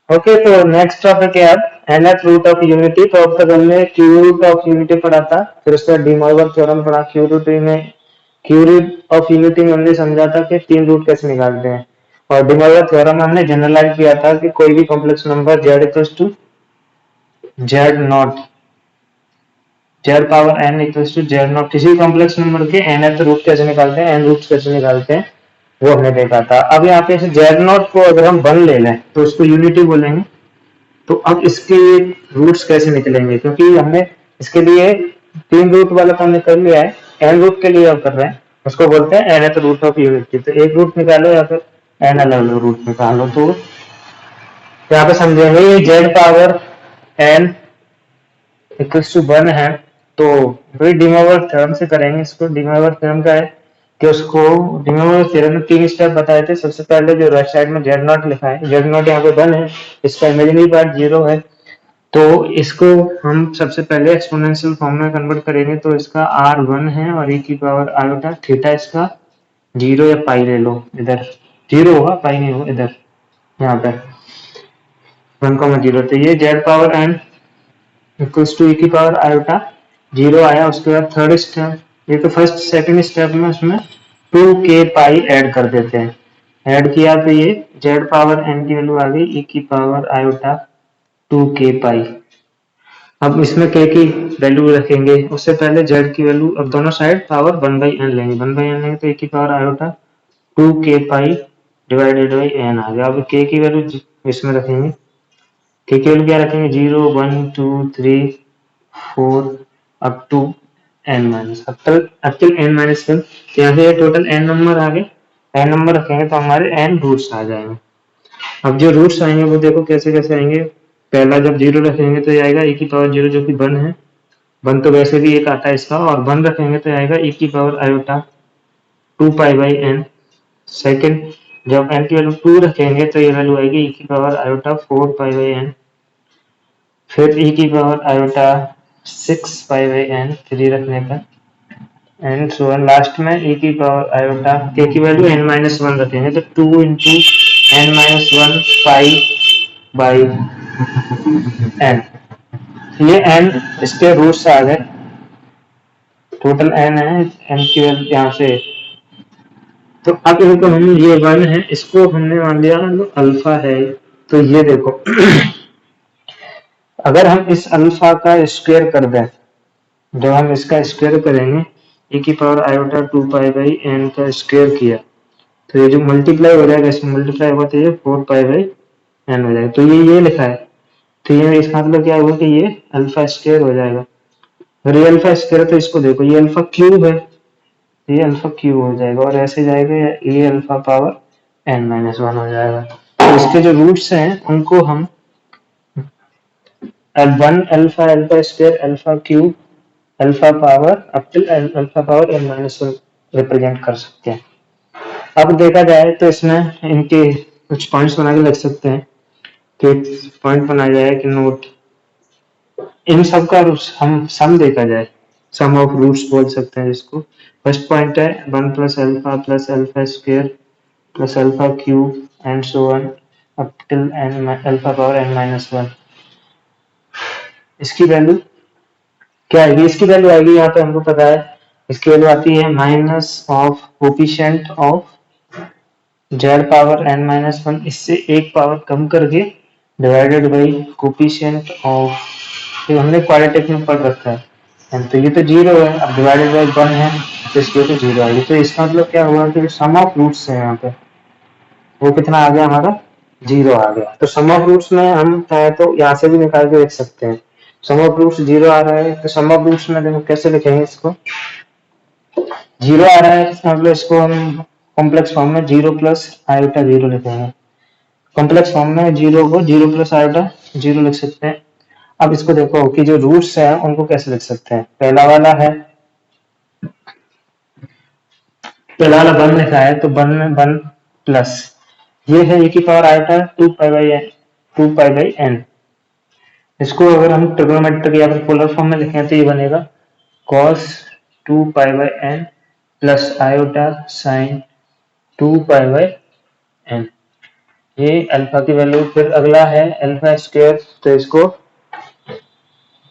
Okay, तो next topic है अब nth रूट ऑफ यूनिटी। तो अब तक हमने क्यू रूट ऑफ यूनिटी पढ़ा था, फिर उसके बाद डिमॉर्गन थ्योरम पढ़ा। क्यू रूट ऑफ यूनिटी में हमने समझा था कि तीन रूट कैसे निकालते हैं, और डिमॉर्गन थ्योरम में हमने जनरलाइज किया था कि कोई भी complex number z equals to Z not, Z power n equals to Z not, किसी कॉम्प्लेक्स नंबर के nth रूट कैसे निकालते हैं, n रूट कैसे निकालते हैं, वो हमने देखा था। अब यहाँ पे जेड नॉट को अगर हम वन ले लें तो उसको यूनिटी बोलेंगे। तो अब इसके रूट्स कैसे निकलेंगे, क्योंकि हमने इसके लिए तीन रूट वाला तो हमने कर लिया है, एन रूट के लिए अब कर रहे हैं, उसको बोलते हैं nth रूट ऑफ यूनिटी। तो एक रूट निकालो या फिर एन अलग अलग रूट निकालो। तो यहाँ पे समझेंगे ये Z power N equals to one है, तो वही डिमोवर थ्योरम से करेंगे इसको। डिमोवर थ्योरम का है कि उसको डिमोवर थ्योरम में तीन स्टेप बताए थे। सबसे पहले जो राइट साइड में जेड नॉट लिखा है, जेड नॉट यहाँ पे वन है, इसका इमेजिनरी पार्ट जीरो है, तो इसको हम सबसे पहले एक्सपोनेंशियल फॉर्म में कन्वर्ट करेंगे। तो इसका आर वन है और e की पावर आयोटा थीटा इसका जीरो या पाई ले लो, इधर जीरो होगा पाई नहीं होगा, इधर यहाँ पे वन कॉमा जीरो। तो ये Z power N equals to E की पावर आयोटा जीरो आया। उसके बाद थर्ड स्टेप, ये तो फर्स्ट सेकंड स्टेप में उसमें टू के पाई ऐड कर देते हैं। ऐड किया तो ये जेड पावर एन की वैल्यू आ गई ई की पावर आयोटा टू के पाई। अब इसमें के की वैल्यू रखेंगे, उससे पहले जेड की वैल्यू, अब दोनों side power one by N लेंगे, वन बाई एन लेंगे तो ए की power iota two K pi divided by N आ गया। अब के की वैल्यू इसमें रखेंगे, के की वैल्यू क्या रखेंगे, zero one two three four up to N minus, अब तक एन माइनस वन। यहाँ से टोटल एन नंबर आ गए, एन नंबर रखेंगे तो हमारे एन रूट्स आ जाएंगे। अब जो रूट्स आएंगे वो देखो कैसे कैसे आएंगे। पहला जब जीरो रखेंगे तो ये आएगा e की पावर जीरो, जो कि वन है, वन तो वैसे भी एक आता है इसका, और वन रखेंगे तो आएगा e की power iota two pi by N. Second, जब एन की वैल्यू टू रखेंगे तो ये वैल्यू आएगी e की power iota four pi by N. फिर e की power iota six pi by N three रखने पर, एंड सो ऑन। लास्ट में e की पावर आयोटा के की वैल्यू n माइनस वन रखेंगे तो two into N minus one pi by N. ये एन इसके रूट्स आ गए, टोटल एन है, एन की वैल्यू यहाँ से। तो अब इनको हम, ये वन है, इसको हमने मान लिया अल्फा है। तो ये देखो अगर हम इस अल्फा का स्क्वायर कर दें, जब हम इसका स्क्वायर करेंगे e की power iota two pi by N का स्क्वायर किया, तो ये जो मल्टीप्लाई हो जाएगा, इसमें मल्टीप्लाई होगा तो ये फोर पाई बाई एन हो जाएगा। तो ये लिखा है, तो ये इसका मतलब क्या होगा कि ये अल्फा स्क्वायर हो जाएगा। अगर ये अल्फा स्क्वायर है तो इसको देखो, ये अल्फा क्यूब है, ये अल्फा क्यूब हो जाएगा, और ऐसे जाएगा ये alpha power N minus one हो जाएगा। तो इसके जो रूट्स हैं उनको हम one alpha, alpha square, alpha cube, alpha power up till alpha power N minus one represent कर सकते हैं। अब देखा जाए तो इसमें इनके कुछ पॉइंट्स बना के लिख सकते हैं, कि पॉइंट बनाया जाए कि नोट इन सब का हम सम देखा जाए, सम ऑफ रूट्स बोल सकते हैं जिसको। फर्स्ट पॉइंट है one plus alpha square plus alpha cube and so on up till N alpha power N minus one. इसकी वैल्यू क्या आएगी, इसकी वैल्यू आएगी, यहाँ पे हमको पता है इसकी वैल्यू आती है minus of coefficient of Z power N minus one, इससे एक पावर कम करके डिवाइडेड बाई कोफिशिएंट ऑफ, तो हमने क्वाड्रेटिक में पढ़ रखा है, तो ये तो जीरो है, अब डिवाइडेड बाई वन है तो इसके तो जीरो आएगी। तो इसका मतलब क्या हुआ कि सम ऑफ रूट्स है यहाँ पे, वो कितना आ गया हमारा, जीरो आ गया। तो सम ऑफ रूट्स में हम चाहे तो यहाँ से भी निकाल के देख सकते हैं। सम ऑफ रूट्स जीरो आ रहा है, तो सम ऑफ रूट्स में देखो कैसे लिखेंगे इसको, जीरो आ रहा है मतलब इसको हम कॉम्प्लेक्स फॉर्म में जीरो प्लस आयोटा जीरो लिखेंगे। कॉम्प्लेक्स फॉर्म में जीरो को जीरो प्लस आयोटा जीरो लिख सकते हैं। अब इसको देखो कि जो रूट्स है उनको कैसे लिख सकते हैं। पहला वाला है, पहला वाला वन लिखा है तो वन में वन प्लस ये है e की power iota two pi by N, two pi by N. इसको अगर हम ट्रिग्नोमेट्रिक या फिर पोलर फॉर्म में लिखें तो ये बनेगा cos two pi by N plus iota sine two pi by N. ये अल्फा की वैल्यू, फिर अगला है अल्फा स्क्वायर, तो इसको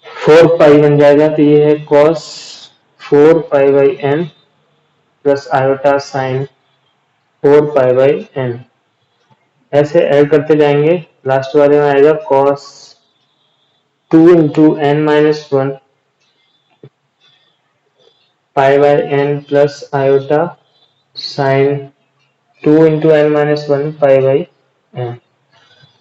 4 पाई बन जाएगा, तो ये है cos 4 pi by N plus iota sine 4 pi by N. ऐसे ऐड करते जाएंगे, लास्ट वाले में आएगा cos 2 into N minus one pi by N plus iota sine 2 into N minus one pi by N,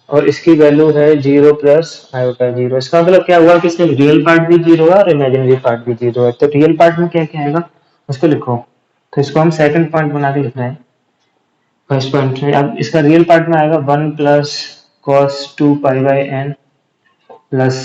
और इसकी वैल्यू है 0 plus iota 0। इसका मतलब क्या हुआ कि इसमें रियल पार्ट भी 0 है और इमेजिनरी पार्ट भी 0 है। तो रियल पार्ट में क्या क्या आएगा उसको लिखो। तो इसको हम सेकंड पॉइंट बना के लिख रहे हैं फर्स्ट पॉइंट में। अब इसका रियल पार्ट में आएगा 1 plus cos 2 pi by N plus,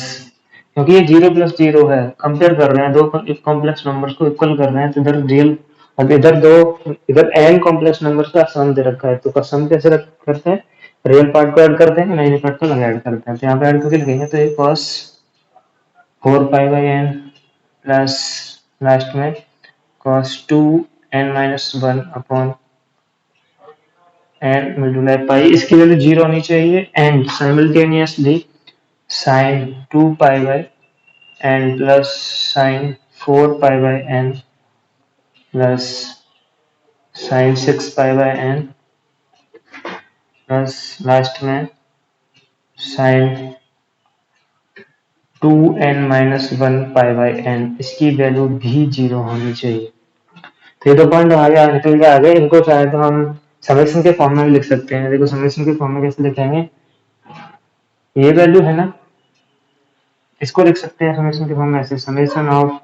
क्योंकि ये 0 प्लस 0 है, कंपेयर कर रहे हैं दो कॉम्प्लेक्स नंबर्स को, इक्वल कर रहे हैं, तो इधर रियल, अब इधर दो, इधर एन कॉम्प्लेक्स नंबर्स का सम दे रखा है, तो का सम कैसे करते हैं, रियल पार्ट को ऐड करते हैं, इमेजिनरी पार्ट को अलग ऐड करते हैं। तो यहाँ पे ऐड करके लिखेंगे, तो ये cos 4 pi by N plus last में cos 2 N minus one upon N multiply pi, इसकी वैल्यू 0 होनी चाहिए, and simultaneously sine 2 pi by N plus sine 4 pi by N plus sine 6 pi by N plus last में sine 2n minus one pi by N, इसकी वैल्यू भी 0 होनी चाहिए। तो ये दो पॉइंट आगे निकल के आ गए, इनको चाहे तो हम समेशन के फॉर्म में भी लिख सकते हैं। देखो समेशन के फॉर्म में कैसे लिखेंगे, ये वैल्यू है ना, इसको लिख सकते हैं समेशन के फॉर्म में ऐसे, summation of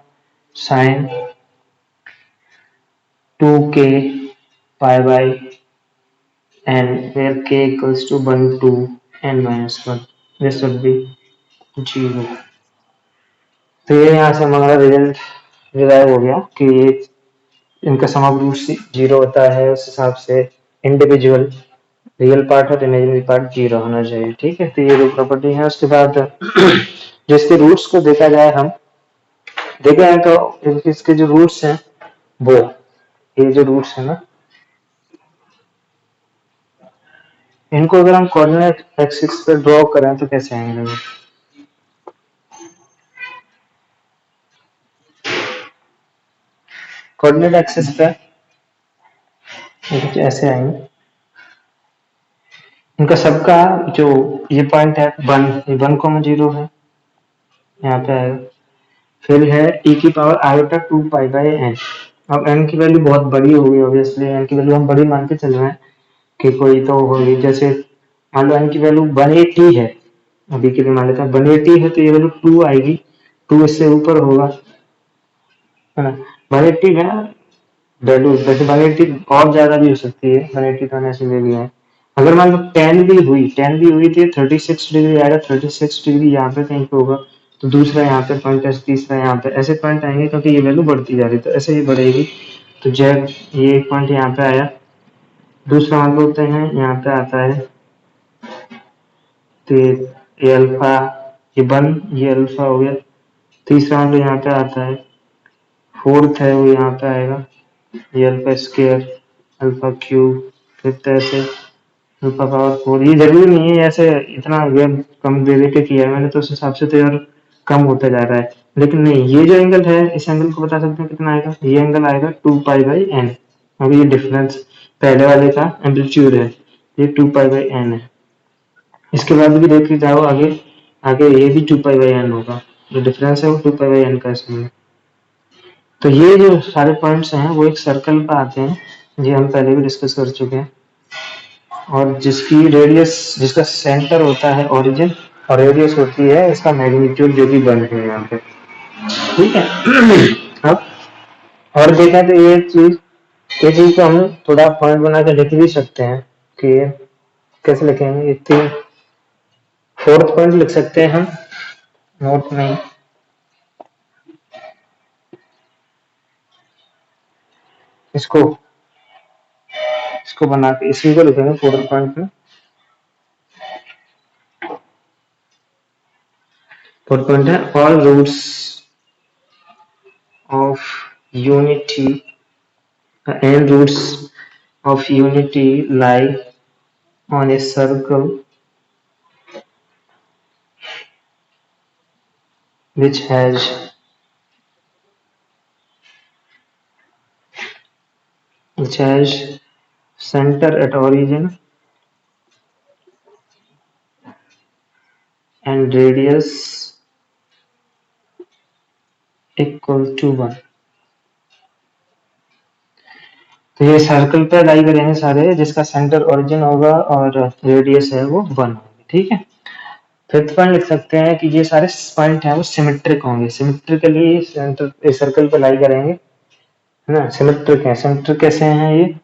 sine 2k pi by N where k equals to 1 to n minus 1, this would be 0। तो ये यहाँ से हमारा रिजल्ट डिराइव हो गया कि इनका सम ऑफ रूट्स 0 होता है, उस हिसाब से इंडिविजुअल रियल पार्ट और इमेजिनरी पार्ट 0 होना चाहिए। ठीक है, तो ये जो प्रॉपर्टी है, उसके बाद जिसके रूट्स को देखा जाए, हम देखे हैं तो इसके जो रूट्स हैं वो, ये जो रूट्स है ना, इनको अगर हम कोऑर्डिनेट एक्सिस पे ड्रॉ करें तो कैसे आएंगे, कोऑर्डिनेट एक्सिस पे कुछ ऐसे आएंगे। इनका सबका जो ये पॉइंट है 1, ये 1,0 है, यहाँ पे आएगा। फिर है e की power iota 2 pi by N. अब n की वैल्यू बहुत बड़ी होगी, ऑब्वियसली n की वैल्यू हम बड़ी मान के चल रहे हैं कि कोई तो होगी, जैसे मान लो n की वैल्यू 180 है, अभी के लिए मान लेते हैं 180 है, तो ये वैल्यू 2 आएगी, 2 इससे ऊपर होगा, है ना। 180 है वैल्यू, वैसे 180 और ज्यादा भी हो सकती है, 180 तो ऐसे ले लिया है। अगर मान लो 10 भी हुई, 10 भी हुई तो 36 डिग्री आएगा, 36 डिग्री यहाँ पे कहीं पे होगा, तो दूसरा यहाँ पे पॉइंट है, तीसरा यहाँ पे, ऐसे पॉइंट आएंगे क्योंकि ये वैल्यू बढ़ती जा रही है, तो ऐसे ही बढ़ेगी। तो जब ये एक पॉइंट यहाँ पे आया, दूसरा मान बोलते हैं यहाँ पे आता है, तो ये अल्फा, ये वन, ये अल्फा हो गया, तीसरा मान लो यहाँ पे आता है, फोर्थ है वो यहाँ पे आएगा, ये alpha square, alpha cube, fifth ऐसे अल्फा पावर 4। ये जरूरी नहीं है ऐसे इतना वेब कम दे दे के किया है मैंने, तो उस हिसाब से तो यार कम होता जा रहा है, लेकिन नहीं, ये जो एंगल है इस एंगल को बता सकते हैं कितना आएगा, ये एंगल आएगा 2 पाई बाई एन। अभी ये डिफरेंस पहले वाले का एम्पलीट्यूड है, ये 2 पाई बाई एन है। इसके बाद भी देख के जाओ आगे, आगे ये भी 2 पाई बाई एन होगा, जो डिफरेंस है वो 2 पाई बाई एन का इसमें। तो ये जो सारे पॉइंट्स हैं वो एक सर्कल पर आते हैं, ये हम पहले भी डिस्कस कर चुके हैं, और जिसकी रेडियस, जिसका सेंटर होता है ओरिजिन, और रेडियस होती है इसका मैग्नीट्यूड, जो कि 1 है यहाँ पे। ठीक है। अब और देखा तो ये चीज को हम थोड़ा पॉइंट बना के लिख भी सकते हैं कि कैसे लिखेंगे, ये तीन, फोर्थ पॉइंट लिख सकते हैं हम नोट में, इसको इसको बना के इसी को लिखेंगे फोर्थ पॉइंट में। फोर्थ पॉइंट है all roots of unity and roots of unity lie on a circle which has center at origin and radius equal to 1। तो ये सर्कल पे लाई करेंगे सारे जिसका सेंटर ओरिजिन होगा और रेडियस है वो 1 होगी, ठीक है। फिफ्थ पॉइंट लिख सकते हैं कि ये सारे पॉइंट हैं वो सिमेट्रिक होंगे। सिमेट्रिकली सेंटर सर्कल पे लाई करेंगे, है ना। सिमेट्रिक है, सिमेट्रिक कैसे हैं ये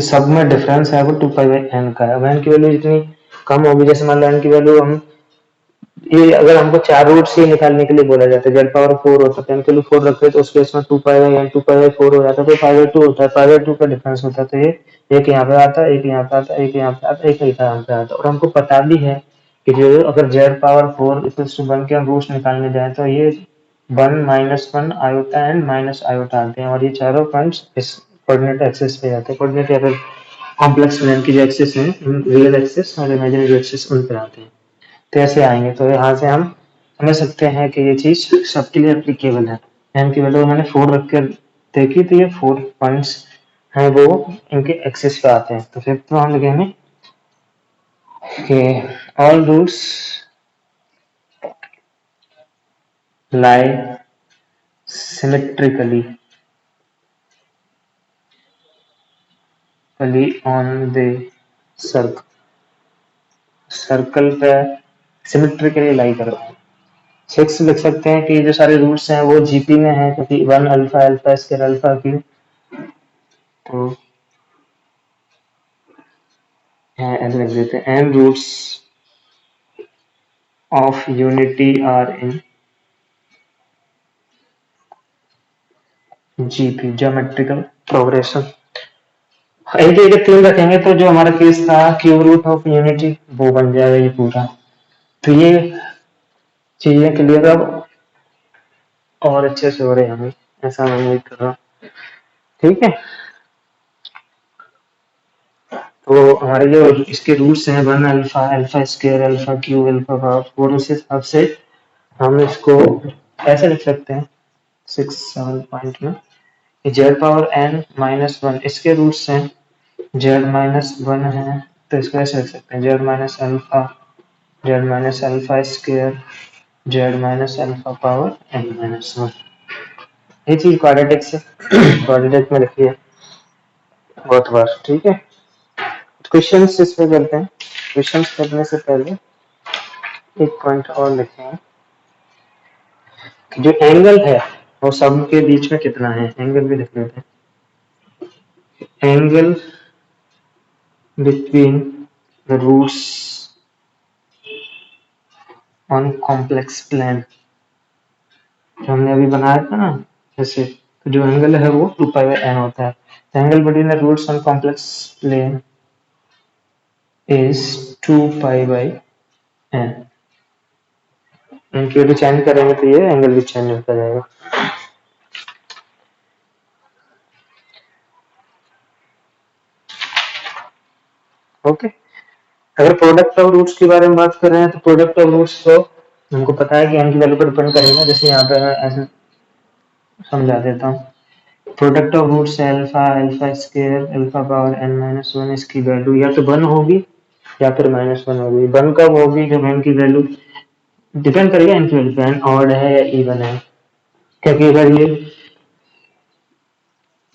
सब में डिफरेंस है वो 2 पाई बाई एन का है। अब एन की वैल्यू जितनी कम होगी, जैसे मान लो एन की वैल्यू हम ये अगर हमको 4 रूट से निकालने के लिए बोला जाता है, जेड पावर 4 होता है, 10 के लिए 4 रखे तो उसके इसमें 2 pi by n 2 pi by 4 हो जाता है, तो पाई बाई 2 होता है, पाई बाई 2 का डिफरेंस होता है। तो ये एक यहाँ पे आता है, एक यहाँ पे आता है, एक यहाँ पे आता है, एक यहाँ पे आता है। और हमको पता भी है कि जो अगर जेड पावर 4 इक्वल्स टू 1 के हम रूट्स निकालने जाए तो ये 1 -1 आयोटा एंड माइनस आयोटा आते हैं, और ये चारों पॉइंट्स इस कोऑर्डिनेट एक्सिस पे आते हैं। कोऑर्डिनेट या फिर कॉम्प्लेक्स प्लेन की जो एक्सिस है, रियल एक्सिस और इमेजिनरी एक्सिस उन पर आते हैं। कैसे आएंगे, तो यहाँ से हम समझ सकते हैं कि ये चीज सबके लिए एप्लीकेबल है। एम की वैल्यू मैंने 4 रख कर देखी तो ये 4 पॉइंट्स हैं वो इनके एक्सिस पे आते हैं। तो फिफ्थ में हम लिखेंगे कि all roots lie symmetrically on the circle, circle पे सिमेट्रिकली लाई करो। 6 लिख सकते हैं कि जो सारे रूट्स हैं वो जीपी में है, क्योंकि 1 alpha alpha square alpha cube, तो ऐसे लिख देते हैं n roots of unity are in GP geometrical progression. एक एक 3 रखेंगे तो जो हमारा केस था क्यूब रूट ऑफ यूनिटी वो बन जाएगा ये पूरा। तो ये चीजें क्लियर अब और अच्छे से हो रहे हैं हमें, ऐसा मैं उम्मीद कर रहा हूँ, ठीक है। तो हमारे जो इसके रूट्स हैं 1 alpha alpha square alpha cube alpha power 4, उस हिसाब से हम इसको ऐसे लिख सकते हैं 6-7 पॉइंट में, जेड पावर एन -1 इसके रूट्स हैं z-1 है, तो इसको ऐसे लिख सकते हैं z-अल्फा स्क्वायर z-अल्फा पावर n-1। ये चीज क्वाड्रेटिक से क्वाड्रेटिक में लिखी है बहुत बार, ठीक है। क्वेश्चंस इस पे करते हैं। क्वेश्चंस करने से पहले एक पॉइंट और लिखते हैं कि जो एंगल है वो सब के बीच में कितना है, एंगल भी लिख लेते हैं। Angle between the roots on complex plane जो हमने अभी बनाया था ना, जैसे तो जो एंगल है वो 2 पाई बाई एन होता है। Angle between the roots on complex plane is 2 pi by n. इनकी वैल्यू चेंज करेंगे तो ये एंगल भी चेंज होता जाएगा। ओके, अगर प्रोडक्ट ऑफ रूट्स के बारे में बात कर रहे हैं तो प्रोडक्ट ऑफ रूट्स तो हमको पता है कि एन की वैल्यू पर डिपेंड करेगा। जैसे यहाँ पे मैं ऐसे समझा देता हूँ, product of roots alpha alpha square alpha power n-1, इसकी वैल्यू या तो 1 होगी या फिर -1 होगी। 1 कब होगी, जब एन की वैल्यू डिपेंड करेगा एन की वैल्यू पे, एन ऑड है या इवन है। क्योंकि अगर ये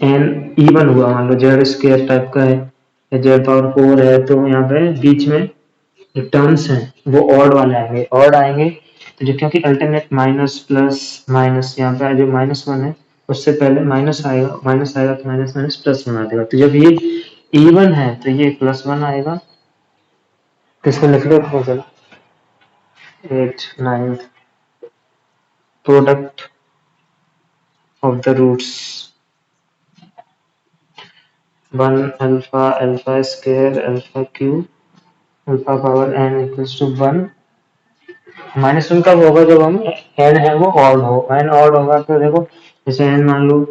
एन इवन हुआ, मान लो जेड स्क्वायर टाइप का है या जेड पावर 4 है, तो यहाँ पे बीच में जो टर्म्स हैं वो ऑड वाले आएंगे, ऑड आएंगे तो जो क्योंकि अल्टरनेट माइनस प्लस माइनस, यहाँ पे जो -1 है उससे पहले माइनस आएगा, माइनस आएगा तो माइनस माइनस प्लस बना देगा। तो जब ये इवन है तो ये +1 आएगा, तो इसको लिख लो तो चलो 8-9 product of the roots 1 alpha alpha square alpha cube alpha power n equals to 1। -1 कब होगा, जब हम n है वो ऑड हो, n ऑड होगा तो देखो जैसे n मान लो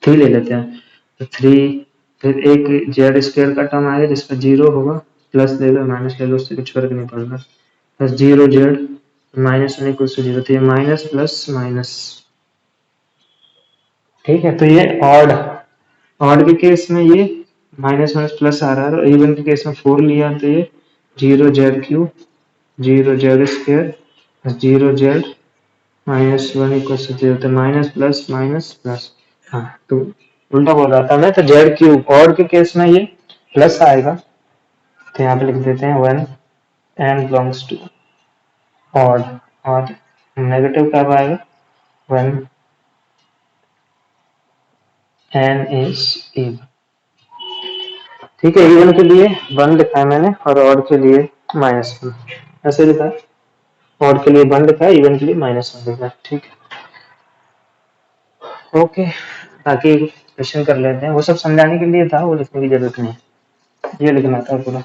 3 ले लेते हैं, तो 3 फिर एक जेड स्क्वायर का टर्म आएगा जिसका 0 होगा, प्लस ले लो माइनस ले लो, उससे कुछ फर्क नहीं पड़ेगा, plus 0 z minus one equal to 0, तो ये माइनस प्लस माइनस। ठीक है, तो ये ऑड ऑड के केस में ये माइनस माइनस प्लस आ रहा है, और इवन के केस में 4 लिया तो ये 0 z cube 0 z square plus 0 z minus one equal to 0, तो माइनस प्लस माइनस प्लस। हाँ, तो उल्टा बोल रहा था मैं, तो जेड क्यूब ऑड के केस में ये प्लस आएगा, तो यहाँ पे लिख देते हैं one n belongs to odd, और नेगेटिव कब आएगा वन एन इज इवन। ठीक है, इवन के लिए वन लिखा है मैंने और ऑड के लिए माइनस वन, ऐसे लिखा है, ऑड के लिए वन लिखा है, इवन के लिए माइनस वन लिखा है। ठीक है, ओके, बाकी क्वेश्चन कर लेते हैं, वो सब समझाने के लिए था, वो लिखने की जरूरत नहीं है, ये लिखना था पूरा।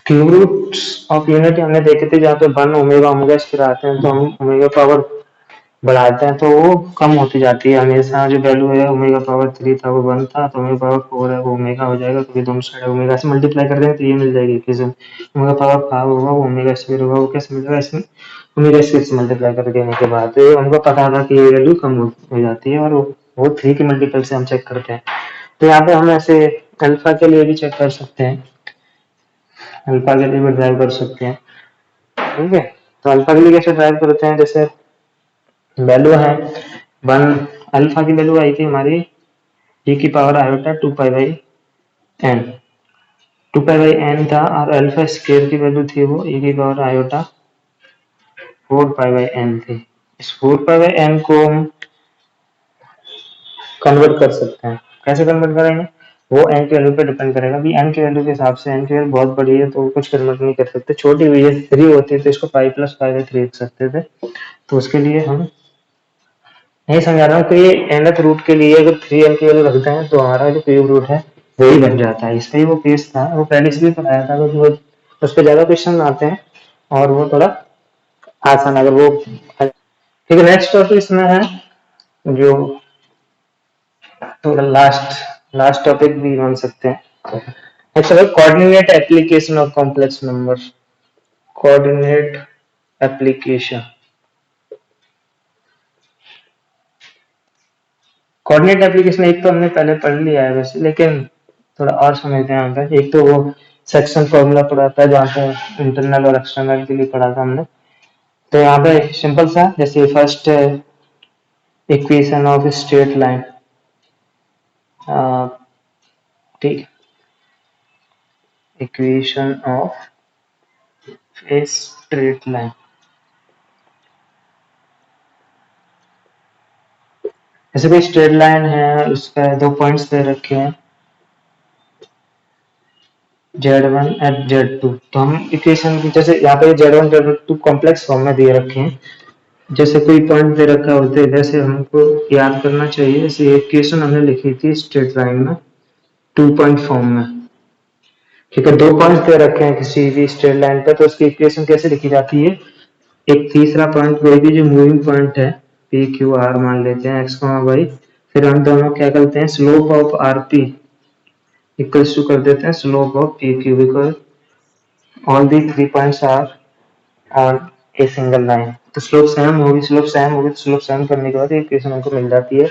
क्यूब रूट्स ऑफ यूनिटी हमने देखे थे, जहाँ पे वन ओमेगा ओमेगा स्क्वायर आते हैं, तो हम ओमेगा पावर बढ़ाते हैं तो वो कम होती जाती है हमेशा। जो वैल्यू है ओमेगा पावर 3 था वो 1 था, तो ओमेगा पावर 4 है वो ओमेगा हो जाएगा, क्योंकि दोनों साइड ओमेगा से मल्टीप्लाई कर देंगे तो ये मिल जाएगी इक्वेशन। ओमेगा पावर 5 होगा वो ओमेगा स्क्वायर होगा, वो कैसे मिलेगा, इसमें ओमेगा स्क्वायर से मल्टीप्लाई कर देने के बाद तो हमको पता था कि ये वैल्यू कम हो जाती है, और वो 3 के मल्टीपल से हम चेक करते हैं। तो यहाँ पे हम ऐसे अल्फा के लिए भी चेक कर सकते हैं, अल्फा के लिए भी ड्राइव कर सकते हैं। ठीक है, तो अल्फा के लिए कैसे ड्राइव करते हैं, जैसे वैल्यू है वन, अल्फा की वैल्यू आई थी हमारी e की power iota 2 pi by n, 2 pi by n था, और अल्फा स्केयर की वैल्यू थी वो e की power iota 4 pi by n थी। इस 4 पाई बाई एन को हम कन्वर्ट कर सकते हैं, कैसे कन्वर्ट करेंगे, वो एन की वैल्यू पे डिपेंड करेगा, भी एन की वैल्यू के हिसाब से, एन की वैल्यू बहुत बड़ी है तो कुछ कन्वर्ट नहीं कर सकते, छोटी हुई है 3 होती है तो इसको पाई प्लस पाई बाई 3 लिख सकते थे, तो उसके लिए हम नहीं समझा रहा हूँ कि ये nth रूट के लिए अगर 3n की वैल्यू रखते हैं तो हमारा जो क्यूब रूट है वही बन जाता है। इसका ही वो केस था, वो पहले से भी पढ़ाया था, क्योंकि वो उस पर ज्यादा क्वेश्चन आते हैं और वो थोड़ा आसान अगर वो। ठीक है, नेक्स्ट टॉपिक इसमें है जो थोड़ा लास्ट लास्ट टॉपिक भी मान सकते हैं। नेक्स्ट है coordinate application of complex number, coordinate application. Coordinate application एक तो हमने पहले पढ़ लिया है वैसे, लेकिन थोड़ा और समझते हैं यहाँ पे। एक तो वो सेक्शन फॉर्मूला पढ़ा था जहाँ पे इंटरनल और एक्सटर्नल के लिए पढ़ा था हमने, तो यहाँ पे सिंपल सा, जैसे first equation of straight line, ठीक, equation of a straight line, जैसे कोई स्ट्रेट लाइन है उसका 2 पॉइंट्स दे रखे हैं Z1 एट Z2, तो हम इक्वेशन की जैसे यहाँ पे Z1 Z2 कॉम्प्लेक्स फॉर्म में दिए रखे हैं, जैसे कोई पॉइंट दे रखा होते हैं वैसे हमको याद करना चाहिए। जैसे इक्वेशन हमने लिखी थी स्ट्रेट लाइन में 2 पॉइंट फॉर्म में, ठीक है, 2 पॉइंट्स दे रखे हैं किसी भी स्ट्रेट लाइन पे, तो उसकी इक्वेशन कैसे लिखी जाती है, एक तीसरा पॉइंट कोई भी जो मूविंग पॉइंट है पी क्यू आर मान लेते हैं एक्स वाई, फिर हम दोनों क्या करते हैं slope of R P equals to कर देते हैं slope of P Q, because all the 3 points are on a single line, तो स्लोप सेम होगी, स्लोप सेम होगी, तो स्लोप सेम करने के बाद इक्वेशन हमको मिल जाती है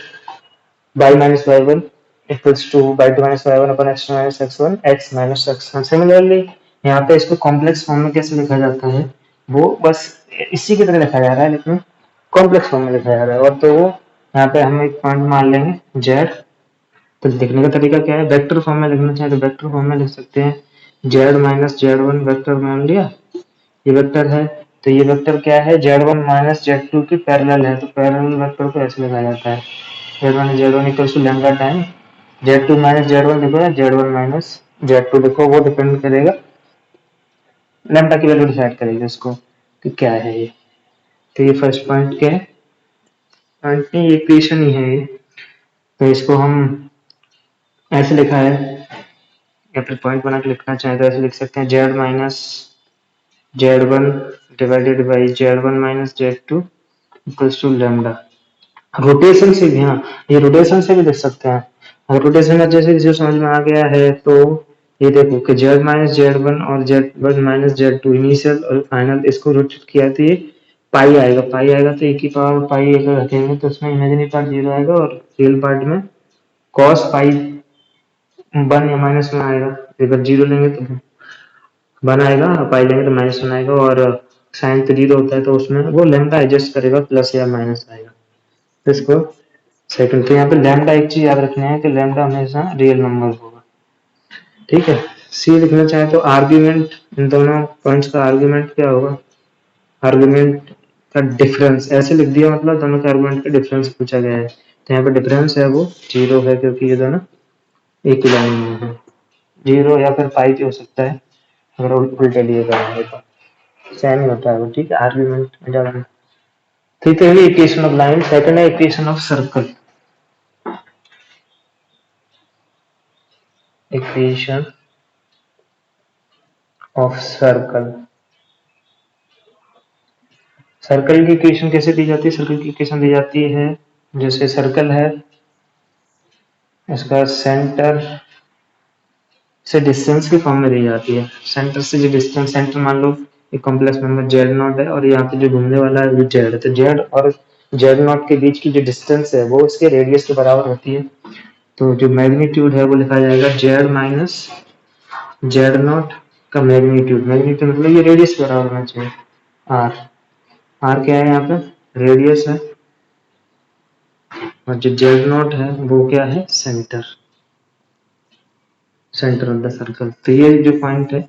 y minus y one equals to y2 minus y one upon x2 minus x1 x minus x1। Similarly यहाँ पे इसको कॉम्प्लेक्स फॉर्म में कैसे लिखा जाता है, वो बस इसी की तरह लिखा जा रहा है लेकिन कॉम्प्लेक्स फॉर्म में लिखा जा रहा है, और तो वो यहाँ पे हम एक पॉइंट मान लेंगे z, तो लिखने का तरीका क्या है, वेक्टर फॉर्म में लिखना चाहिए तो वेक्टर फॉर्म में लिख सकते हैं z माइनस z1 वेक्टर मान लिया, ये वेक्टर है, तो ये वेक्टर क्या है z1 माइनस z2 की पैरेलल है, तो पैरेलल वेक्टर को ऐसे लिखा जाता है z1 equals to lambda time z2 minus z1 लिखो या z1 माइनस z2 लिखो, वो डिपेंड करेगा लैम्डा की वैल्यू डिसाइड करेगी उसको कि क्या है ये। तो ये फर्स्ट पॉइंट क्या है, पॉइंट नहीं ये इक्वेशन ही है ये, तो इसको हम ऐसे लिखा है या फिर पॉइंट बना के लिखना चाहे तो ऐसे लिख सकते हैं z minus Z1 divided by Z1 minus Z2 equals to lambda. Rotation से भी, हाँ ये रोटेशन से भी देख सकते हैं। अगर रोटेशन का जैसे जो समझ में आ गया है तो ये देखो कि Z माइनस Z1 और Z1 माइनस Z2 इनिशियल और फाइनल इसको रोटेट किया तो ये पाई आएगा, पाई आएगा तो एक की पावर पाई अगर रखेंगे तो उसमें इमेजिनरी पार्ट जीरो आएगा और रियल पार्ट में कॉस पाई वन या माइनस में आएगा। अगर जीरो लेंगे तो वन आएगा, पाई लेंगे तो माइनस वन आएगा, और साइन तो जीरो होता है तो उसमें वो लैम्डा एडजस्ट करेगा, प्लस या माइनस आएगा। तो इसको सेकंड, तो यहाँ पे लैम्डा एक चीज याद रखनी है कि लैम्डा हमेशा रियल नंबर होगा, ठीक है। सी लिखना चाहे तो आर्ग्यूमेंट, इन दोनों पॉइंट्स का आर्ग्यूमेंट क्या होगा, आर्ग्यूमेंट का डिफरेंस ऐसे लिख दिया, मतलब दोनों के आर्ग्यूमेंट का डिफरेंस पूछा गया है तो यहाँ पे डिफरेंस है वो जीरो है क्योंकि ये दोनों एक ही लाइन में है। जीरो या फिर पाई भी हो सकता है अगर उल्टे लिए करेंगे तो सेम ही होता है वो, ठीक है। आर्ग्यूमेंट ज्यादा नहीं। ठीक है, इक्वेशन ऑफ लाइन, सेकंड है equation of circle. Equation of circle, circle की इक्वेशन कैसे दी जाती है, सर्कल की इक्वेशन दी जाती है जैसे सर्कल है, इसका सेंटर से डिस्टेंस की फॉर्म में दी जाती है। सेंटर से जो डिस्टेंस, सेंटर मान लो एक कॉम्प्लेक्स नंबर जेड नॉट है और यहाँ पे जो घूमने वाला है वो जेड है, तो जेड और जेड नॉट के बीच की जो डिस्टेंस है वो इसके रेडियस के बराबर होती है। तो जो मैग्नीट्यूड है वो लिखा जाएगा जेड माइनस जेड नॉट का मैग्नीट्यूड, मैग्नीट्यूड मतलब ये रेडियस के बराबर होना चाहिए। आर, आर क्या है यहाँ पे, रेडियस है, और जो जेड नॉट है वो क्या है, centre, centre of the circle. तो ये जो पॉइंट है,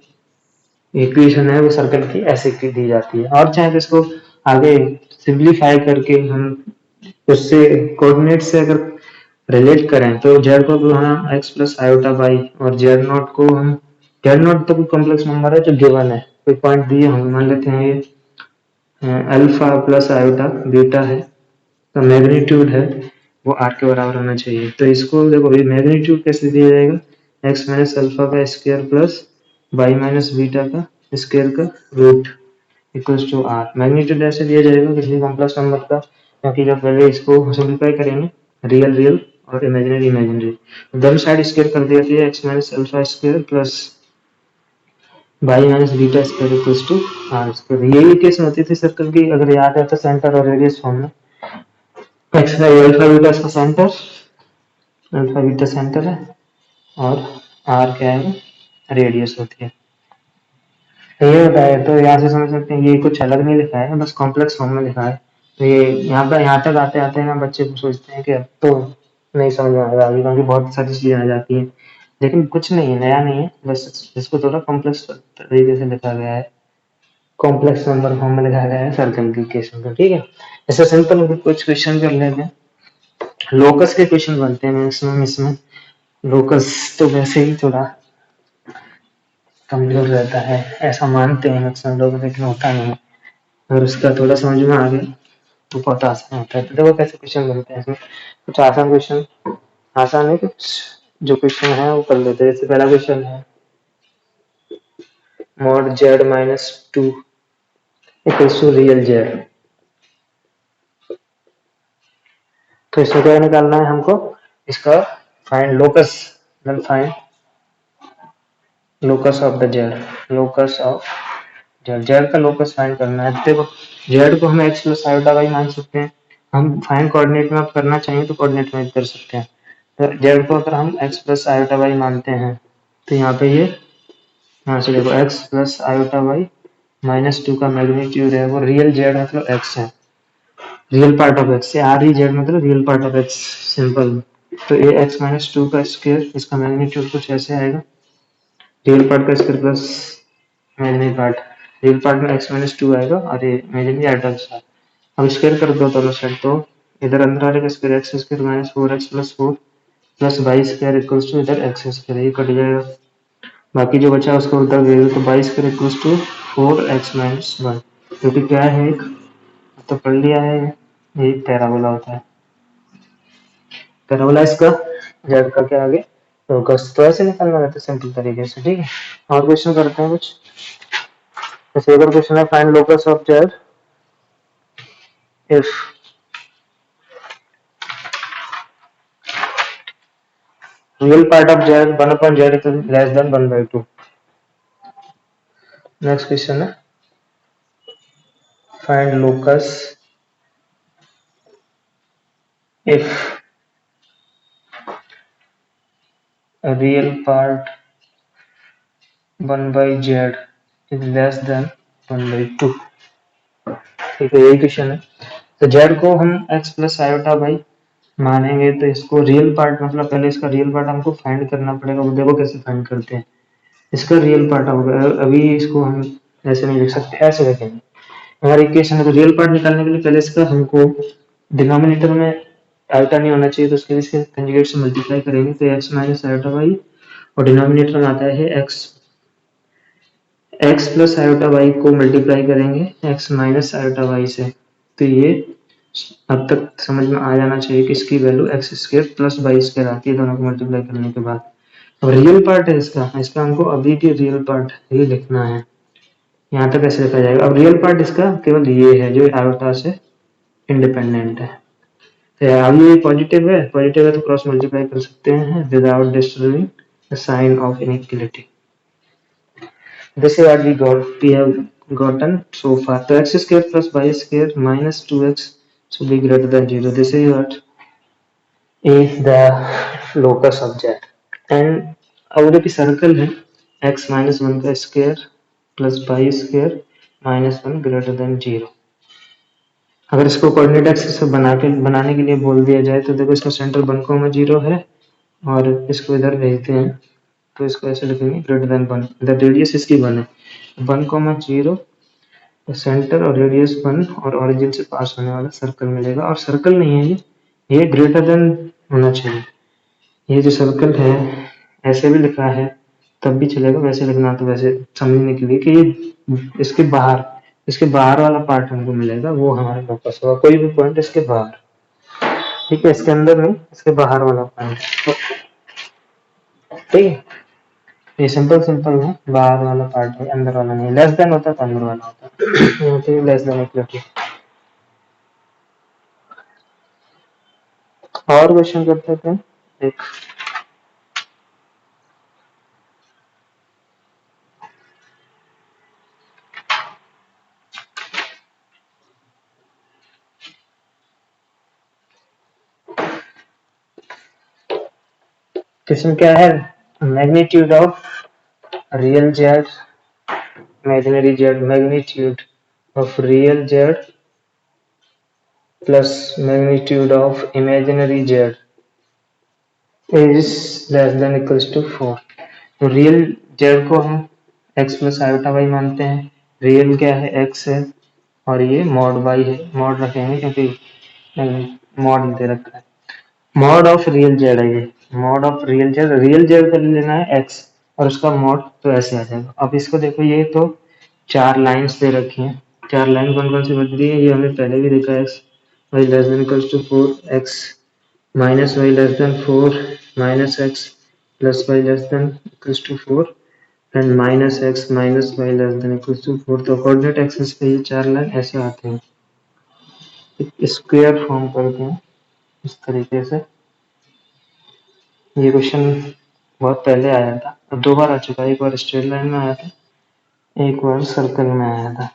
इक्वेशन है वो सर्कल की ऐसे की दी जाती है। और चाहे तो इसको आगे सिंप्लीफाई करके हम उससे कोऑर्डिनेट से अगर रिलेट करें तो जेड को हम एक्स प्लस आयोटा बाई, और जेड नॉट को हम, जेड नॉट तो कोई कॉम्प्लेक्स नंबर है जो गिवन है, कोई पॉइंट दिए हम मान लेते हैं ये अल्फा प्लस आयोटा बीटा है, तो मैग्नीट्यूड है वो आर के बराबर होना चाहिए। तो इसको देखो ये मैग्नीट्यूड कैसे दिया जाएगा, एक्स माइनस अल्फा का square plus y minus beta का स्क्वायर का root equals to r. Magnitude ऐसे दिया जाएगा किसी कॉम्प्लेक्स नंबर का, क्योंकि जब पहले इसको सिंप्लीफाई करेंगे रियल रियल और इमेजिनरी इमेजिनरी, दोनों साइड स्क्वायर कर देती है, x minus alpha square plus y minus beta square equals to r square. यही केस होती थी सर्कल की, अगर याद है तो सेंटर और रेडियस फॉर्म में, एक्स का अल्फा बीटा इसका सेंटर, अल्फा बीटा सेंटर है, और आर क्या है, रेडियस होती है। तो ये होता है, तो यहाँ से समझ सकते हैं ये कुछ अलग नहीं लिखा है, बस कॉम्प्लेक्स फॉर्म में लिखा है। तो ये यहाँ पर यहाँ तक आते आते ना बच्चे सोचते हैं कि अब तो नहीं समझ में आएगा आगे, क्योंकि बहुत सारी चीजें आ जाती हैं, लेकिन कुछ नहीं है, नया नहीं है, बस इसको थोड़ा कॉम्प्लेक्स तरीके से लिखा गया है, कॉम्प्लेक्स नंबर फॉर्म में लिखा गया है सर्कल की इक्वेशन को, ठीक है। ऐसे सिंपल कुछ क्वेश्चन कर लेते हैं। लोकस के क्वेश्चन बनते हैं मैक्सिमम इसमें, लोकस तो वैसे ही थोड़ा कमजोर रहता है ऐसा मानते हैं मैक्सिमम लोग, लेकिन होता नहीं है, अगर उसका थोड़ा समझ में आ गया तो बहुत आसान होता है। तो देखो कैसे क्वेश्चन बनते हैं इसमें, कुछ आसान क्वेश्चन, आसान है कुछ जो क्वेश्चन है वो कर लेते हैं। जैसे पहला क्वेश्चन है mod z minus two equals to real z, तो इसमें क्या निकालना है हमको, इसका find locus, find locus of the z, locus of z, z का लोकस फाइंड करना है। देखो जेड को हम एक्स प्लस आयोटा वाई मान सकते हैं, हम फाइंड कोऑर्डिनेट में आप करना चाहिए तो कोऑर्डिनेट में कर सकते हैं। तो जेड को अगर हम एक्स प्लस आयोटा वाई मानते हैं तो यहाँ पे ये, यहाँ से देखो X plus iota Y minus two का मैग्नीट्यूड है वो रियल जेड मतलब एक्स है, रियल पार्ट ऑफ एक्स, आर ही जेड मतलब real part of X, simple. तो ये एक्स माइनस टू का स्क्वायर, इसका मैग्नीट्यूड कुछ ऐसे आएगा, रियल पार्ट का square plus imaginary part, real part में एक्स माइनस टू आएगा और ये इमेजिनरी आयोटा के साथ, अब स्क्वायर कर दो दोनों साइड, तो इधर अंदर आ जाएगा square x square minus four x plus four plus y square equals to इधर एक्स स्क्वायर, ये कट जाएगा, बाकी जो बचा उसको उधर दे दो, तो y square equals to four x minus one, जो कि क्या है एक, तो पढ़ लिया है, ये पैराबोला होता है, पैराबोला इसका जेड का क्या आगे तो ऐसे निकालना रहता है सिंपल तरीके से, ठीक है। और क्वेश्चन करते हैं कुछ, जैसे अगर क्वेश्चन है find locus of Z if real part of z 1 upon z is less than 1 by 2. Next question है find locus if a real part 1 by z is less than 1 by 2. ठीक है, यही क्वेश्चन है। तो z को हम x plus iota by मानेंगे तो इसको रियल पार्ट मतलब पहले इसका रियल पार्ट हमको फाइंड करना पड़ेगा। वो देखो कैसे फाइंड करते हैं। इसका रियल पार्ट होगा, अभी इसको हम ऐसे नहीं लिख सकते, ऐसे रखेंगे। हमारे इक्वेशन को रियल पार्ट निकालने के लिए पहले इसका हमको डिनोमिनेटर में आयोटा नहीं होना चाहिए, तो उसके लिए इसके कंजुगेट से मल्टीप्लाई करेंगे तो x माइनस आयोटा बाई और डिनोमिनेटर में आता है x प्लस आयोटा बाई को मल्टीप्लाई करेंगे x माइनस आयोटा बाई से। तो ये अब तक समझ में आ जाना चाहिए कि इसकी value x square plus by square आती है दोनों को मल्टीप्लाई करने के बाद। अब रियल पार्ट है इसका हमको अभी के रियल पार्ट ही लिखना है। यहाँ तक ऐसे लिखा जाएगा। अब रियल पार्ट इसका केवल ये है जो आयोटा से इंडिपेंडेंट है। तो अब ये पॉजिटिव है तो क्रॉस मल्टीप्लाई कर सकते हैं without disturbing the sign of inequality. This is what we have gotten so far. So x square plus y square minus 2x should be greater than 0. This is what is the locus of z. And अब देखिए circle है x minus one का square plus y square minus one greater than 0। अगर इसको coordinate axis से बनाने के लिए बोल दिया जाए तो देखो इसका सेंटर 1,0 है और इसको इधर भेजते हैं तो इसको ऐसे लिखेंगे ग्रेटर देन 1। द रेडियस इसकी 1 है, 1,0 सेंटर और रेडियस 1 और ओरिजिन से पास होने वाला सर्कल मिलेगा। और सर्कल नहीं है ये ग्रेटर देन होना चाहिए। ये जो सर्कल है ऐसे भी लिखा है तब भी चलेगा, वैसे लिखना तो वैसे समझने के लिए कि ये इसके बाहर वाला पार्ट हमको मिलेगा, वो हमारा लोकस होगा। कोई भी पॉइंट इसके बाहर, ठीक है, इसके अंदर नहीं, इसके बाहर वाला पॉइंट। ठीक है, ये सिंपल है, बाहर वाला पार्ट है, अंदर वाला नहीं। लेस देन होता तो अंदर वाला होता। यहाँ पे लेस देन इक्वल। और क्वेश्चन करते थे एक क्वेश्चन क्या है, magnitude of real Z imaginary z, magnitude of real z plus magnitude of imaginary z is less than equals to 4। तो रियल z को हम x प्लस आयोटा वाई मानते हैं, रियल क्या है x है और ये मॉड वाई है, मॉड रखेंगे क्योंकि मॉड दे रखा है। मॉड ऑफ रियल जेड है ये, मॉड ऑफ रियल जेड का लेना है x और उसका मॉड तो ऐसे आ जाएगा। अब इसको देखो, ये तो चार लाइंस दे रखी हैं, चार लाइन कौन कौन सी बन रही है ये हमने पहले भी देखा है। y less than equals to 4, x minus y less than 4 minus x plus y less than equals to 4 and minus x minus y less than equals to 4। तो कोऑर्डिनेट एक्सिस पे ये चार लाइन ऐसे आते हैं, स्क्वायर फॉर्म करते हैं इस तरीके से। ये क्वेश्चन बहुत पहले आया था, अब दो बार आ चुका है, एक बार स्ट्रेट लाइन में आया था, एक बार सर्कल में आया था।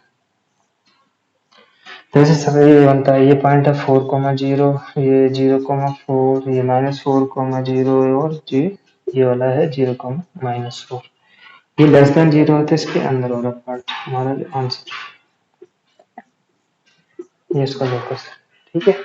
तो ऐसे सब ये बनता है, ये पॉइंट है 4,0, ये 0,4, ये -4,0 और ये वाला है 0,-4। ये लेस देन 0 होता है इसके अंदर वाला पार्ट हमारा आंसर, ये इसका लोकस है। ठीक है।